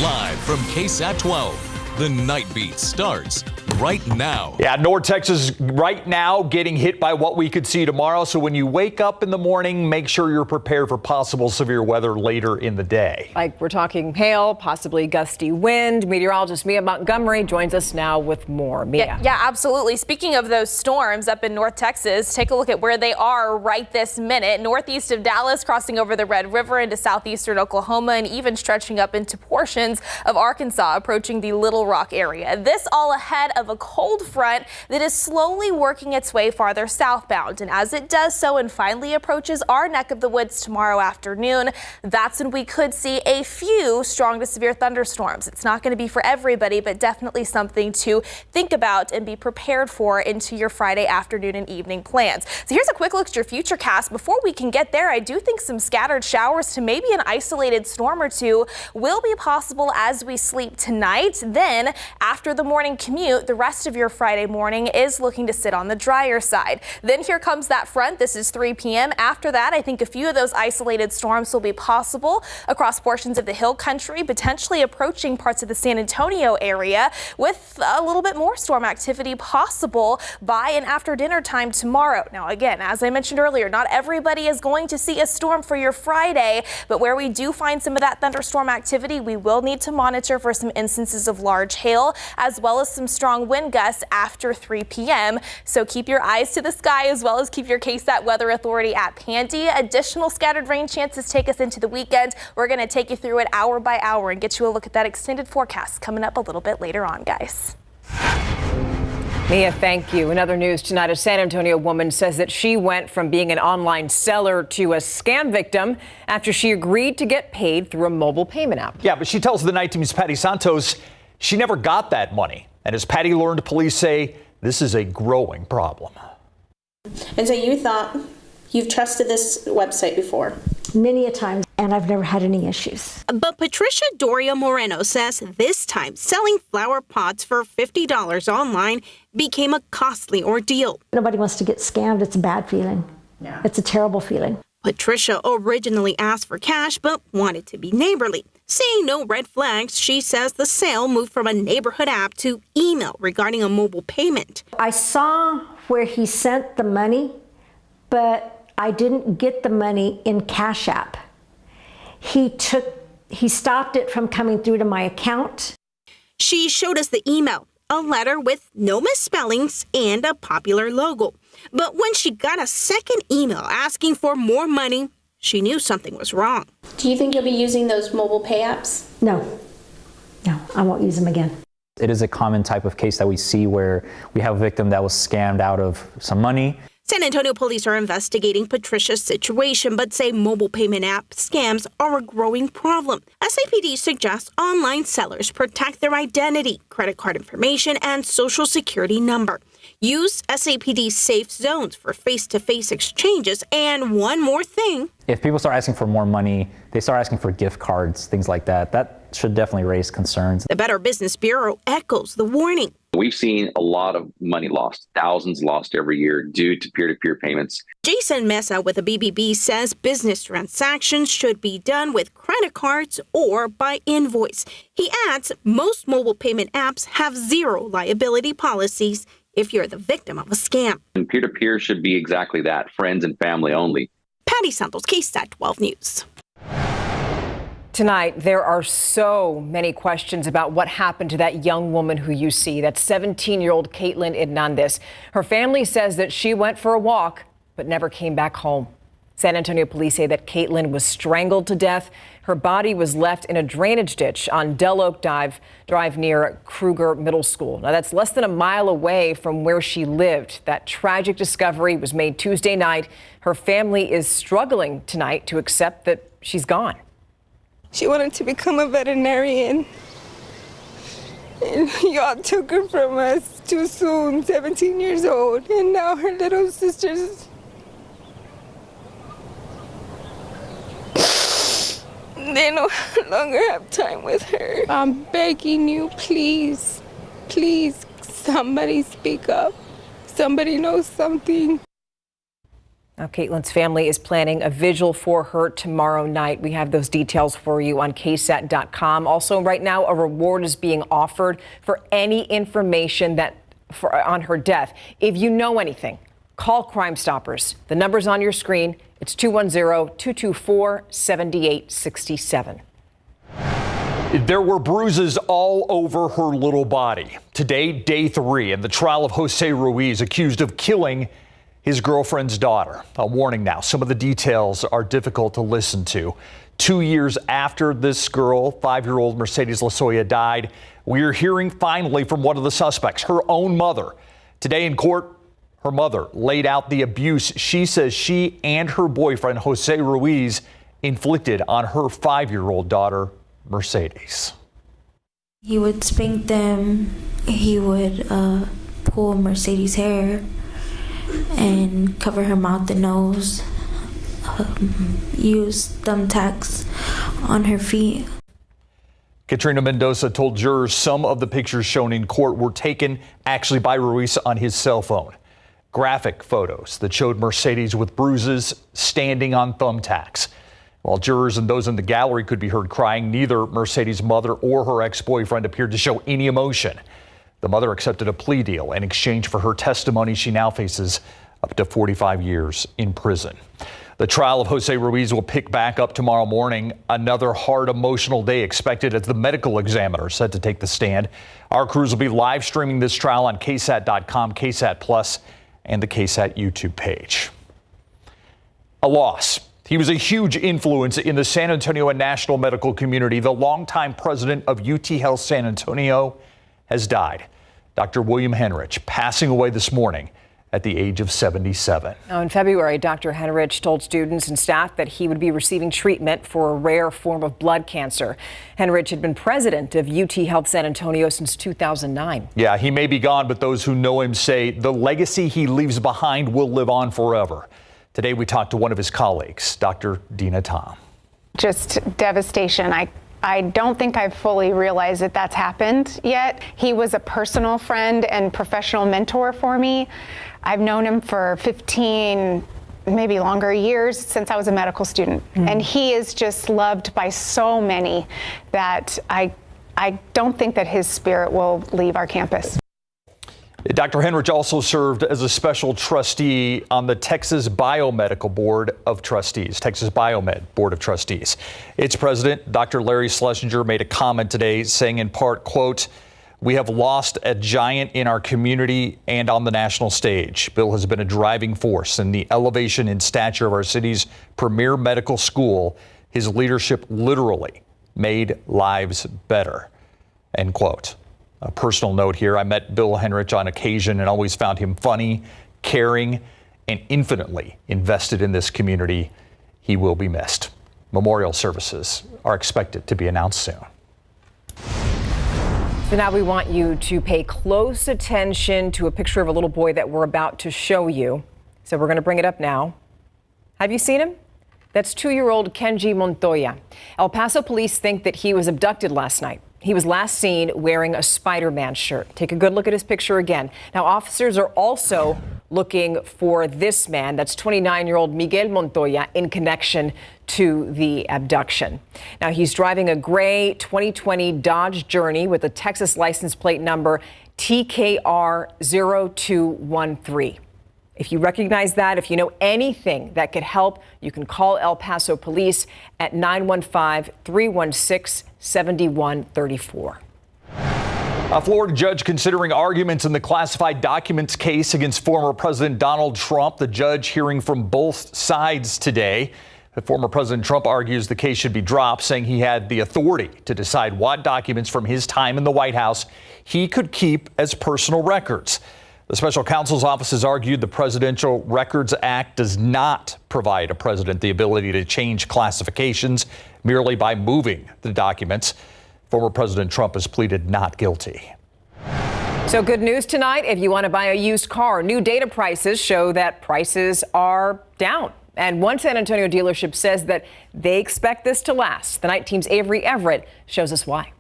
Live from KSAT 12, the Nightbeat starts right now. Yeah, North Texas right now getting hit by what we could see tomorrow. So when you wake up in the morning, make sure you're prepared for possible severe weather later in the day. Like we're talking hail, possibly gusty wind. Meteorologist Mia Montgomery joins us now with more. Mia. Yeah, absolutely. Speaking of those storms up in North Texas, take a look at where they are right this minute. Northeast of Dallas, crossing over the Red River into southeastern Oklahoma, and even stretching up into portions of Arkansas, approaching the Little Rock area. This all ahead of a cold front that is slowly working its way farther southbound. And as it does so and finally approaches our neck of the woods tomorrow afternoon, that's when we could see a few strong to severe thunderstorms. It's not going to be for everybody, but definitely something to think about and be prepared for into your Friday afternoon and evening plans. So here's a quick look at your futurecast. Before we can get there, I do think some scattered showers to maybe an isolated storm or two will be possible as we sleep tonight. Then after the morning commute, the rest of your Friday morning is looking to sit on the drier side. Then here comes that front. This is 3 p.m. After that, I think a few of those isolated storms will be possible across portions of the hill country, potentially approaching parts of the San Antonio area, with a little bit more storm activity possible by and after dinner time tomorrow. Now, again, as I mentioned earlier, not everybody is going to see a storm for your Friday, but where we do find some of that thunderstorm activity, we will need to monitor for some instances of large hail, as well as some strong wind gusts after 3 p.m. So keep your eyes to the sky, as well as keep your KSAT Weather Authority app handy. Additional scattered rain chances take us into the weekend. We're going to take you through it hour by hour and get you a look at that extended forecast coming up a little bit later on, guys. Mia, thank you. In other news tonight, a San Antonio woman says that she went from being an online seller to a scam victim after she agreed to get paid through a mobile payment app. Yeah, but she tells the Night Team's Patty Santos she never got that money. And as Patty learned, police say this is a growing problem. And so you've trusted this website before? Many a time, and I've never had any issues. But Patricia Doria Moreno says this time selling flower pots for $50 online became a costly ordeal. Nobody wants to get scammed. It's a bad feeling. Yeah. It's a terrible feeling. Patricia originally asked for cash, but wanted to be neighborly. Seeing no red flags, she says the sale moved from a neighborhood app to email regarding a mobile payment. I saw where he sent the money, but I didn't get the money in Cash App. He stopped it from coming through to my account. She showed us the email, a letter with no misspellings and a popular logo. But when she got a second email asking for more money, she knew something was wrong. Do you think you'll be using those mobile pay apps? No, I won't use them again. It is a common type of case that we see where we have a victim that was scammed out of some money. San Antonio police are investigating Patricia's situation, but say mobile payment app scams are a growing problem. SAPD suggests online sellers protect their identity, credit card information, and social security number. Use SAPD safe zones for face-to-face exchanges. And one more thing. If people start asking for more money, they start asking for gift cards, things like that. That should definitely raise concerns. The Better Business Bureau echoes the warning. We've seen a lot of money lost, thousands lost every year due to peer-to-peer payments. Jason Mesa with the BBB says business transactions should be done with credit cards or by invoice. He adds most mobile payment apps have zero liability policies if you're the victim of a scam. And peer-to-peer should be exactly that, friends and family only. Patty Santos, KSAT 12 News. Tonight, there are so many questions about what happened to that young woman who you see, that 17-year-old Caitlyn Nunes. Her family says that she went for a walk, but never came back home. San Antonio police say that Caitlyn was strangled to death. Her body was left in a drainage ditch on Del Oak Drive near Kruger Middle School. Now, that's less than a mile away from where she lived. That tragic discovery was made Tuesday night. Her family is struggling tonight to accept that she's gone. She wanted to become a veterinarian, and y'all took her from us too soon, 17 years old, and now her little sisters, they no longer have time with her. I'm begging you, please, somebody speak up. Somebody knows something. Now, Caitlyn's family is planning a vigil for her tomorrow night. We have those details for you on KSAT.com. Also, right now, a reward is being offered for any information on her death. If you know anything, call Crime Stoppers. The number's on your screen. It's 210-224-7867. There were bruises all over her little body. Today, day 3 in the trial of Jose Ruiz, accused of killing his girlfriend's daughter. A warning now, some of the details are difficult to listen to. 2 years after this girl, 5-year-old Mercedes Lasoya, died, we are hearing finally from one of the suspects, her own mother. Today in court, her mother laid out the abuse she says she and her boyfriend, Jose Ruiz, inflicted on her 5-year-old daughter, Mercedes. He would spank them. He would pull Mercedes' hair and cover her mouth and nose, use thumbtacks on her feet. Katrina Mendoza told jurors some of the pictures shown in court were taken actually by Ruiz on his cell phone. Graphic photos that showed Mercedes with bruises standing on thumbtacks. While jurors and those in the gallery could be heard crying, neither Mercedes' mother or her ex-boyfriend appeared to show any emotion. The mother accepted a plea deal in exchange for her testimony. She now faces up to 45 years in prison. The trial of Jose Ruiz will pick back up tomorrow morning. Another hard, emotional day expected as the medical examiner is set to take the stand. Our crews will be live streaming this trial on KSAT.com, KSAT Plus, and the KSAT YouTube page. A loss. He was a huge influence in the San Antonio and national medical community. The longtime president of UT Health San Antonio has died. Dr. William Henrich, passing away this morning at the age of 77. Now, in February, Dr. Henrich told students and staff that he would be receiving treatment for a rare form of blood cancer. Henrich had been president of UT Health San Antonio since 2009. Yeah, he may be gone, but those who know him say the legacy he leaves behind will live on forever. Today, we talked to one of his colleagues, Dr. Dina Tom. Just devastation. I don't think I've fully realized that that's happened yet. He was a personal friend and professional mentor for me. I've known him for 15, maybe longer years, since I was a medical student. And he is just loved by so many that I don't think that his spirit will leave our campus. Dr. Henrich also served as a special trustee on the Texas Biomedical Board of Trustees, Texas Biomed Board of Trustees. Its president, Dr. Larry Schlesinger, made a comment today saying in part, quote, "We have lost a giant in our community and on the national stage. Bill has been a driving force in the elevation in stature of our city's premier medical school. His leadership literally made lives better," end quote. A personal note here, I met Bill Henrich on occasion and always found him funny, caring, and infinitely invested in this community. He will be missed. Memorial services are expected to be announced soon. So now we want you to pay close attention to a picture of a little boy that we're about to show you. So we're going to bring it up now. Have you seen him? That's 2-year-old Kenji Montoya. El Paso police think that he was abducted last night. He was last seen wearing a Spider-Man shirt. Take a good look at his picture again. Now, officers are also looking for this man, that's 29-year-old Miguel Montoya, in connection to the abduction. Now, he's driving a gray 2020 Dodge Journey with a Texas license plate number TKR0213. If you recognize that, if you know anything that could help, you can call El Paso Police at 915-316-7134. A Florida judge considering arguments in the classified documents case against former President Donald Trump. The judge hearing from both sides today. Former President Trump argues the case should be dropped, saying he had the authority to decide what documents from his time in the White House he could keep as personal records. The special counsel's office has argued the Presidential Records Act does not provide a president the ability to change classifications merely by moving the documents. Former President Trump has pleaded not guilty. So good news tonight. If you want to buy a used car, new data prices show that prices are down. And one San Antonio dealership says that they expect this to last. The night team's Avery Everett shows us why.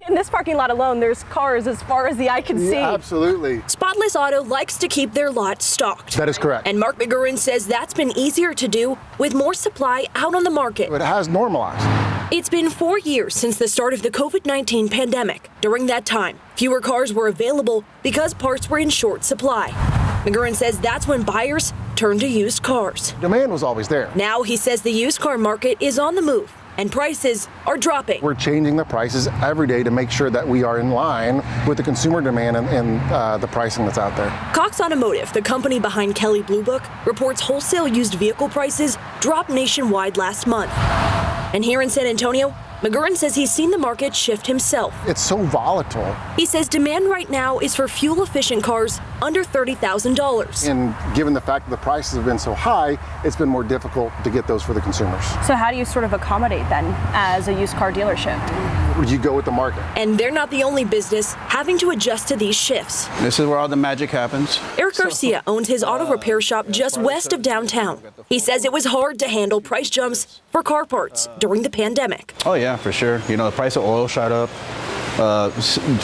In this parking lot alone, there's cars as far as the eye can see. Absolutely. Spotless Auto likes to keep their lot stocked. That is correct. And Mark McGurran says that's been easier to do with more supply out on the market. It has normalized. It's been 4 years since the start of the COVID-19 pandemic. During that time, fewer cars were available because parts were in short supply. McGurran says that's when buyers turned to used cars. Demand was always there. Now he says the used car market is on the move and prices are dropping. We're changing the prices every day to make sure that we are in line with the consumer demand and the pricing that's out there. Cox Automotive, the company behind Kelley Blue Book, reports wholesale used vehicle prices dropped nationwide last month. And here in San Antonio, McGurran says he's seen the market shift himself. It's so volatile. He says demand right now is for fuel-efficient cars under $30,000. And given the fact that the prices have been so high, it's been more difficult to get those for the consumers. So how do you sort of accommodate then as a used car dealership? You go with the market. And they're not the only business having to adjust to these shifts. This is where all the magic happens. Eric Garcia owns his auto repair shop just west of downtown. He says it was hard to handle price jumps for car parts during the pandemic. Oh yeah, for sure. You know, the price of oil shot up.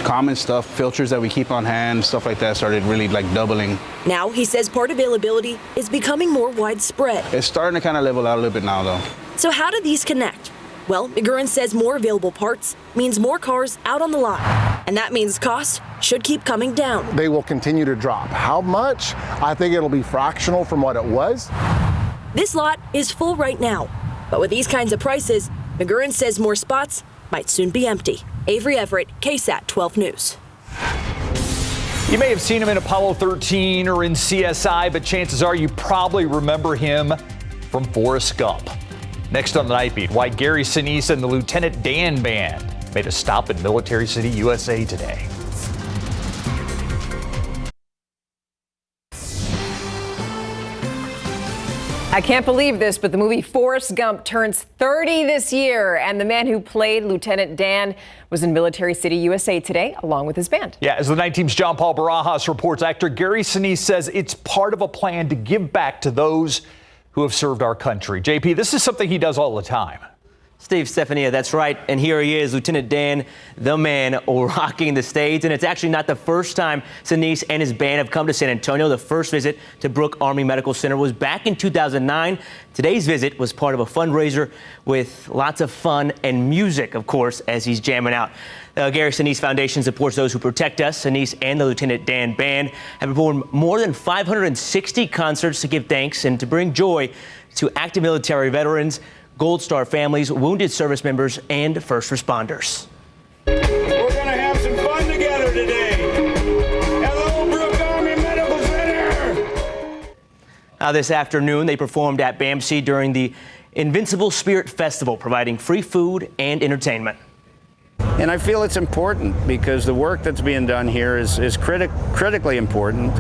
Common stuff, filters that we keep on hand, stuff like that started really like doubling. Now he says part availability is becoming more widespread. It's starting to kind of level out a little bit now though. So how do these connect? Well, McGurran says more available parts means more cars out on the lot. And that means costs should keep coming down. They will continue to drop. How much? I think it'll be fractional from what it was. This lot is full right now. But with these kinds of prices, McGurran says more spots might soon be empty. Avery Everett, KSAT 12 News. You may have seen him in Apollo 13 or in CSI, but chances are you probably remember him from Forrest Gump. Next on the Nightbeat, why Gary Sinise and the Lieutenant Dan Band made a stop in Military City, USA today. I can't believe this, but the movie Forrest Gump turns 30 this year, and the man who played Lieutenant Dan was in Military City, USA today, along with his band. Yeah, as the Night Team's John Paul Barajas reports, actor Gary Sinise says it's part of a plan to give back to those who have served our country. JP, this is something he does all the time. Steve, Stefania, that's right. And here he is, Lieutenant Dan, the man rocking the stage. And it's actually not the first time Sinise and his band have come to San Antonio. The first visit to Brooke Army Medical Center was back in 2009. Today's visit was part of a fundraiser with lots of fun and music, of course, as he's jamming out. The Gary Sinise Foundation supports those who protect us. Sinise and the Lieutenant Dan Band have performed more than 560 concerts to give thanks and to bring joy to active military veterans, Gold Star families, wounded service members, and first responders. We're going to have some fun together today. Hello, Brooke Army Medical Center. This afternoon, they performed at BAMC during the Invincible Spirit Festival, providing free food and entertainment. And I feel it's important because the work that's being done here is critically important.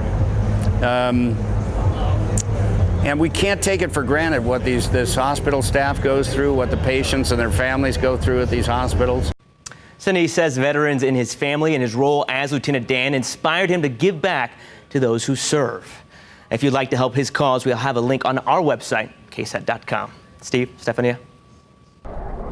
And we can't take it for granted what this hospital staff goes through, what the patients and their families go through at these hospitals. Sinise says veterans in his family and his role as Lieutenant Dan inspired him to give back to those who serve. If you'd like to help his cause, we'll have a link on our website, KSAT.com. Steve, Stefania.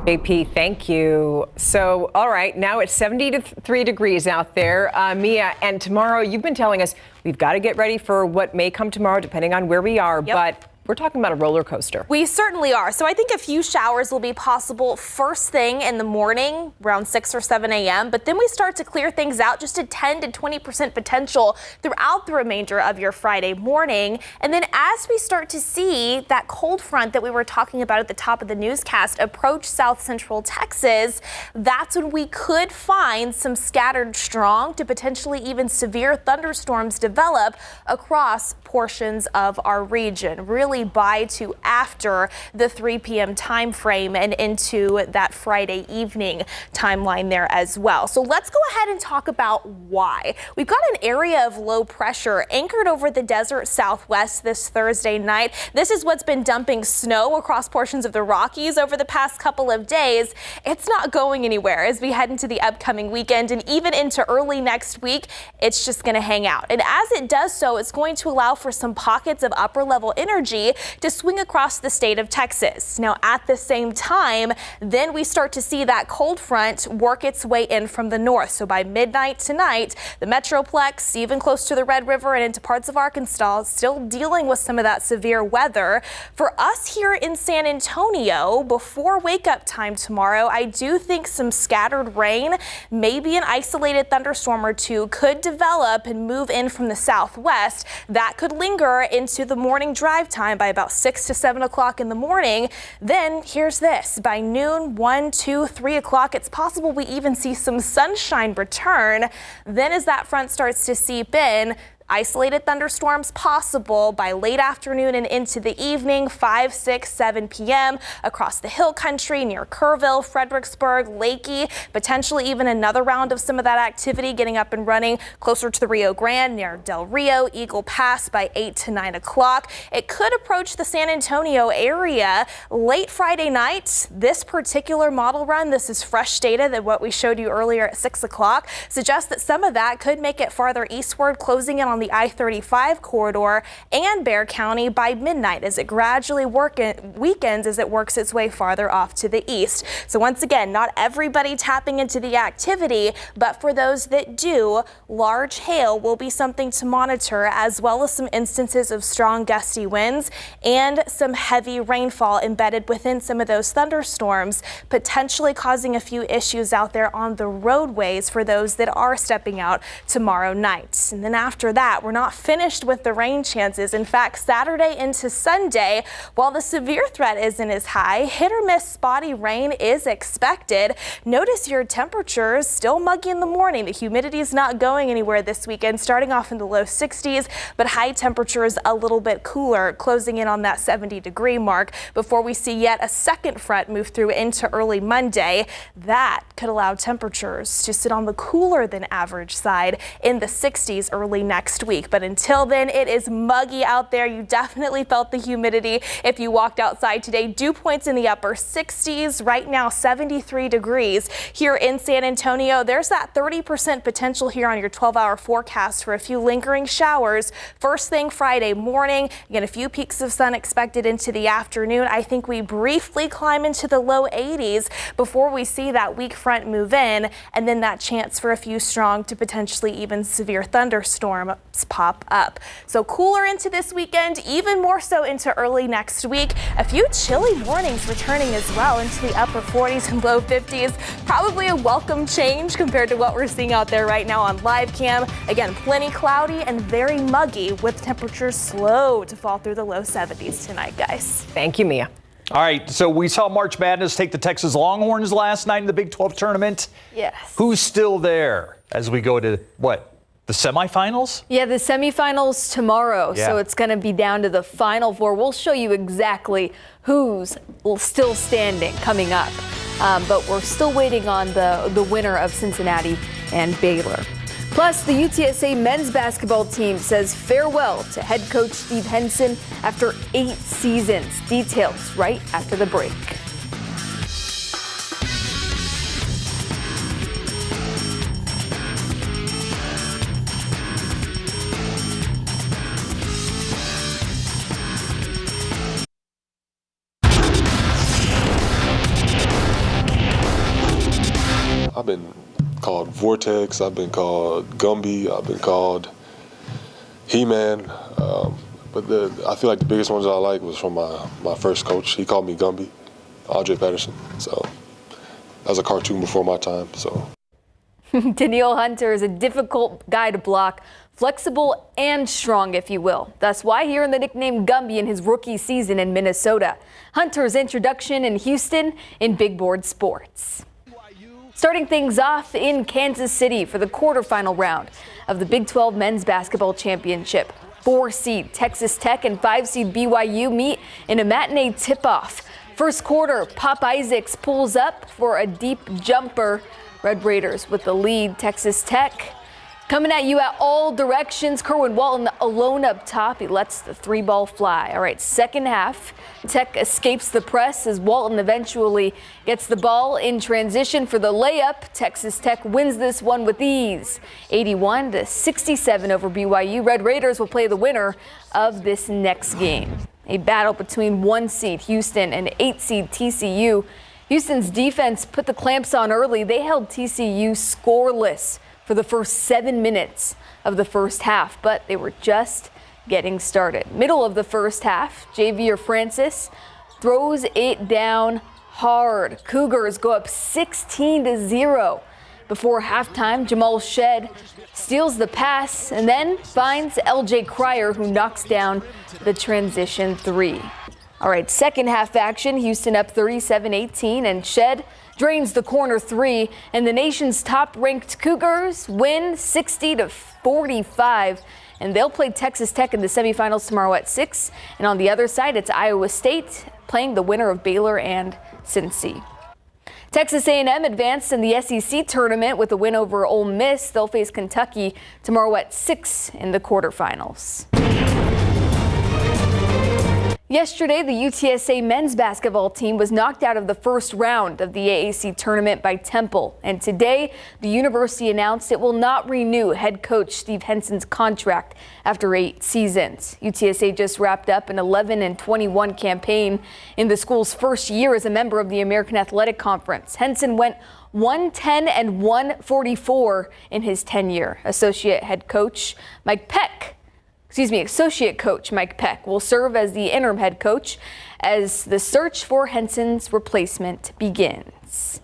JP, thank you. So, all right, now it's 73 degrees out there. Mia, and tomorrow you've been telling us we've got to get ready for what may come tomorrow, depending on where we are. Yep. But we're talking about a roller coaster. We certainly are. So I think a few showers will be possible first thing in the morning, around 6 or 7 a.m. But then we start to clear things out, just a 10 to 20% potential throughout the remainder of your Friday morning. And then as we start to see that cold front that we were talking about at the top of the newscast approach south central Texas, that's when we could find some scattered strong to potentially even severe thunderstorms develop across portions of our region. Really by to after the 3 p.m. time frame and into that Friday evening timeline there as well. So let's go ahead and talk about why. We've got an area of low pressure anchored over the desert southwest this Thursday night. This is what's been dumping snow across portions of the Rockies over the past couple of days. It's not going anywhere as we head into the upcoming weekend and even into early next week. It's just going to hang out. And as it does so, it's going to allow for some pockets of upper level energy activity to swing across the state of Texas. Now, at the same time, then we start to see that cold front work its way in from the north. So by midnight tonight, the Metroplex, even close to the Red River and into parts of Arkansas, still dealing with some of that severe weather. For us here in San Antonio, before wake-up time tomorrow, I do think some scattered rain, maybe an isolated thunderstorm or two, could develop and move in from the southwest. That could linger into the morning drive time by about 6 to 7 o'clock in the morning. Then here's this. By noon, 1, 2, 3 o'clock, it's possible we even see some sunshine return. Then as that front starts to seep in, isolated thunderstorms possible by late afternoon and into the evening, 5, 6, 7 p.m. across the hill country near Kerrville, Fredericksburg, Lakey, potentially even another round of some of that activity getting up and running closer to the Rio Grande near Del Rio, Eagle Pass by 8 to 9 o'clock. It could approach the San Antonio area late Friday night. This particular model run, this is fresh data than what we showed you earlier at 6 o'clock, suggests that some of that could make it farther eastward, closing in on the I-35 corridor and Bexar County by midnight as it gradually weakens as it works its way farther off to the east. So once again, not everybody tapping into the activity, but for those that do, large hail will be something to monitor, as well as some instances of strong gusty winds and some heavy rainfall embedded within some of those thunderstorms, potentially causing a few issues out there on the roadways for those that are stepping out tomorrow night. And then after that, we're not finished with the rain chances. In fact, Saturday into Sunday, while the severe threat isn't as high, hit or miss spotty rain is expected. Notice your temperatures still muggy in the morning. The humidity is not going anywhere this weekend, starting off in the low 60s, but high temperatures a little bit cooler, closing in on that 70-degree mark before we see yet a second front move through into early Monday. That could allow temperatures to sit on the cooler than average side in the 60s early next week. But until then, it is muggy out there. You definitely felt the humidity if you walked outside today. Dew points in the upper 60s. Right now, 73 degrees here in San Antonio. There's that 30% potential here on your 12-hour forecast for a few lingering showers first thing Friday morning. Again, a few peaks of sun expected into the afternoon. I think we briefly climb into the low 80s before we see that weak front move in, and then that chance for a few strong to potentially even severe thunderstorms pop up. So cooler into this weekend, even more so into early next week. A few chilly mornings returning as well into the upper 40s and low 50s. Probably a welcome change compared to what we're seeing out there right now on live cam. Again, plenty cloudy and very muggy with temperatures slow to fall through the low 70s tonight, guys. Thank you, Mia. All right, so we saw March Madness take the Texas Longhorns last night in the Big 12 tournament. Yes. Who's still there as we go to what? The semifinals? Yeah, the semifinals tomorrow. Yeah. So it's going to be down to the Final Four. We'll show you exactly who's still standing coming up. But we're still waiting on the winner of Cincinnati and Baylor. Plus, the UTSA men's basketball team says farewell to head coach Steve Henson after 8 seasons. Details right after the break. I've been called Vortex, I've been called Gumby, I've been called He-Man, but I feel like the biggest ones I like was from my first coach. He called me Gumby, Andre Patterson, so that was a cartoon before my time. So Danielle Hunter is a difficult guy to block, flexible and strong, if you will. That's why he earned the nickname Gumby in his rookie season in Minnesota. Hunter's introduction in Houston in Big Board Sports. Starting things off in Kansas City for the quarterfinal round of the Big 12 Men's Basketball Championship. 4-seed Texas Tech and 5-seed BYU meet in a matinee tip-off. First quarter, Pop Isaacs pulls up for a deep jumper. Red Raiders with the lead. Texas Tech coming at you at all directions. Kerwin Walton alone up top. He lets the 3-ball fly. All right, second half. Tech escapes the press as Walton eventually gets the ball in transition for the layup. Texas Tech wins this one with ease. 81-67 over BYU. Red Raiders will play the winner of this next game. A battle between 1 seed Houston and 8 seed TCU. Houston's defense put the clamps on early. They held TCU scoreless for the first 7 minutes of the first half, but they were just getting started. Middle of the first half, Javier Francis throws it down hard. Cougars go up 16-0. Before halftime, Jamal Shed steals the pass and then finds LJ Cryer, who knocks down the transition three. All right, second half action, Houston up 37-18, and Shed drains the corner three, and the nation's top-ranked Cougars win 60-45, and they'll play Texas Tech in the semifinals tomorrow at 6. And on the other side, it's Iowa State playing the winner of Baylor and Cincy. Texas A&M advanced in the SEC tournament with a win over Ole Miss. They'll face Kentucky tomorrow at 6 in the quarterfinals. Yesterday, the UTSA men's basketball team was knocked out of the first round of the AAC tournament by Temple. And today, the university announced it will not renew head coach Steve Henson's contract after 8 seasons. UTSA just wrapped up an 11-21 campaign in the school's first year as a member of the American Athletic Conference. Henson went 110-144 in his tenure. Associate coach Mike Peck will serve as the interim head coach as the search for Henson's replacement begins.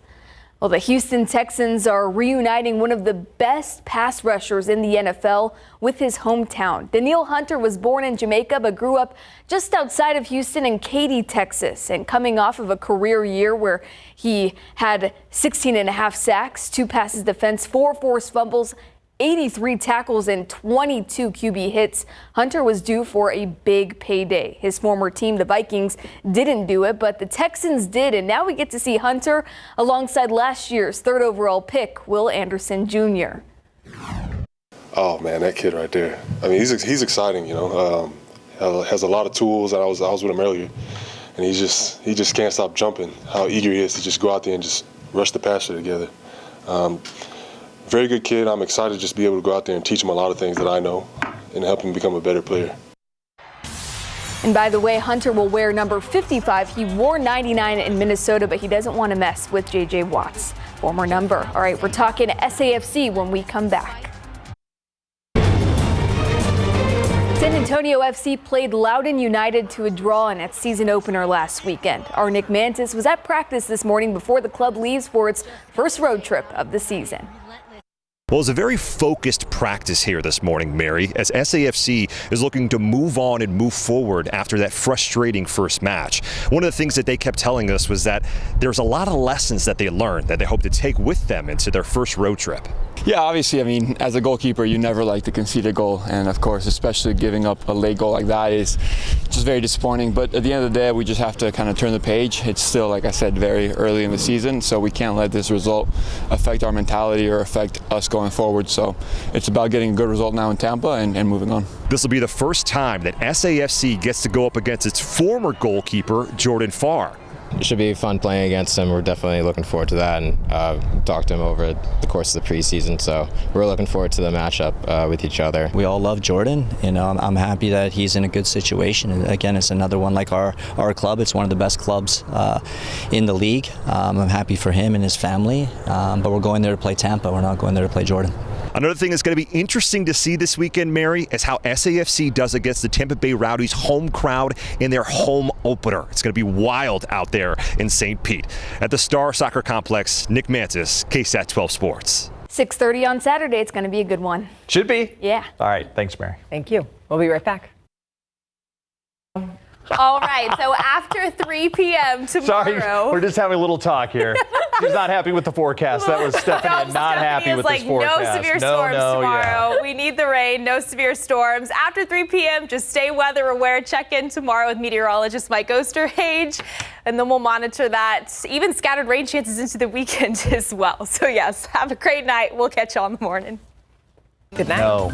Well, the Houston Texans are reuniting one of the best pass rushers in the NFL with his hometown. Danielle Hunter was born in Jamaica but grew up just outside of Houston in Katy, Texas. And coming off of a career year where he had 16.5 sacks, 2 passes defense, 4 forced fumbles, 83 tackles and 22 QB hits, Hunter was due for a big payday. His former team, the Vikings, didn't do it, but the Texans did, and now we get to see Hunter alongside last year's 3rd overall pick, Will Anderson Jr. Oh man, that kid right there. I mean, he's exciting, you know. Has a lot of tools. I was with him earlier, and he just can't stop jumping. How eager he is to just go out there and just rush the passer together. Very good kid. I'm excited to just be able to go out there and teach him a lot of things that I know and help him become a better player. And by the way, Hunter will wear number 55. He wore 99 in Minnesota, but he doesn't want to mess with J.J. Watt's former number. All right, we're talking SAFC when we come back. San Antonio FC played Loudoun United to a draw in its season opener last weekend. Our Nick Mantis was at practice this morning before the club leaves for its first road trip of the season. Well, it's a very focused practice here this morning, Mary, as SAFC is looking to move on and move forward after that frustrating first match. One of the things that they kept telling us was that there's a lot of lessons that they learned that they hope to take with them into their first road trip. Yeah, obviously, I mean, as a goalkeeper, you never like to concede a goal. And of course, especially giving up a late goal like that is just very disappointing. But at the end of the day, we just have to kind of turn the page. It's still, like I said, very early in the season, so we can't let this result affect our mentality or affect us going forward. So it's about getting a good result now in Tampa and moving on. This will be the first time that SAFC gets to go up against its former goalkeeper, Jordan Farr. It should be fun playing against him. We're definitely looking forward to that, and talked to him over the course of the preseason. So we're looking forward to the matchup with each other. We all love Jordan, and I'm happy that he's in a good situation. And again, it's another one like our club. It's one of the best clubs in the league. I'm happy for him and his family, but we're going there to play Tampa. We're not going there to play Jordan. Another thing that's going to be interesting to see this weekend, Mary, is how SAFC does against the Tampa Bay Rowdies home crowd in their home opener. It's going to be wild out there in St. Pete. At the Star Soccer Complex, Nick Mantis, KSAT 12 Sports. 6:30 on Saturday. It's going to be a good one. Should be. Yeah. All right. Thanks, Mary. Thank you. We'll be right back. All right, so after 3 p.m. tomorrow. Sorry, we're just having a little talk here. She's not happy with the forecast. That was Stephanie, not happy with this forecast. No severe storms tomorrow. Yeah. We need the rain, no severe storms. After 3 p.m., just stay weather aware. Check in tomorrow with meteorologist Mike Osterhage, and then we'll monitor that. Even scattered rain chances into the weekend as well. So, yes, have a great night. We'll catch you on the morning. Good night. No.